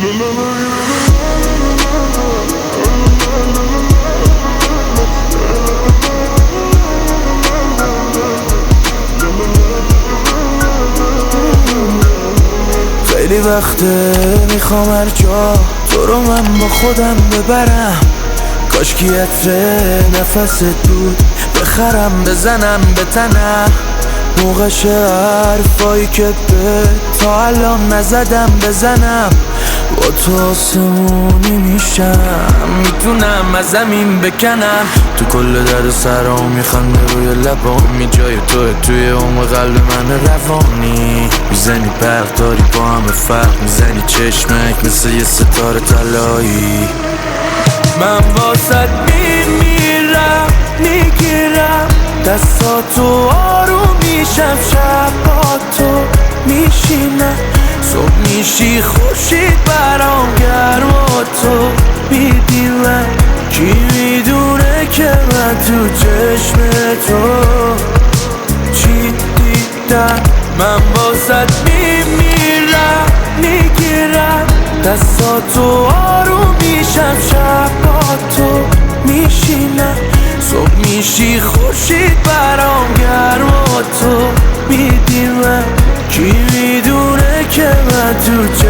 خیلی وقته میخوام هر جا تو رو من با خودم ببرم، کاش کی عطر نفس دود بخرم بزنم به تنم، موقعش حرفایی که به تا الان نزدم بزنم. با تو آسمونی میشم، میتونم از زمین بکنم، تو کل درد سرام میخنده روی لبامی، جای توی عمق قلب من روانی. میزنی برق داری با همه فرق، میزنی چشمک مثل یه ستاره طلایی. من واسد میمیرم، میگیرم دستاتو، آروم میشم، شب با تو میشینم، صبح میشی خورشید برام گرم و تو میدیمم. کی میدونه که من تو چشم تو چی دیدم. من واسد میمیرم، میگیرم دستاتو، آروم میشم، شب با تو میشینم، صبح میشی خورشید برام گرم و تو میدیمم. کی میدونه که من تو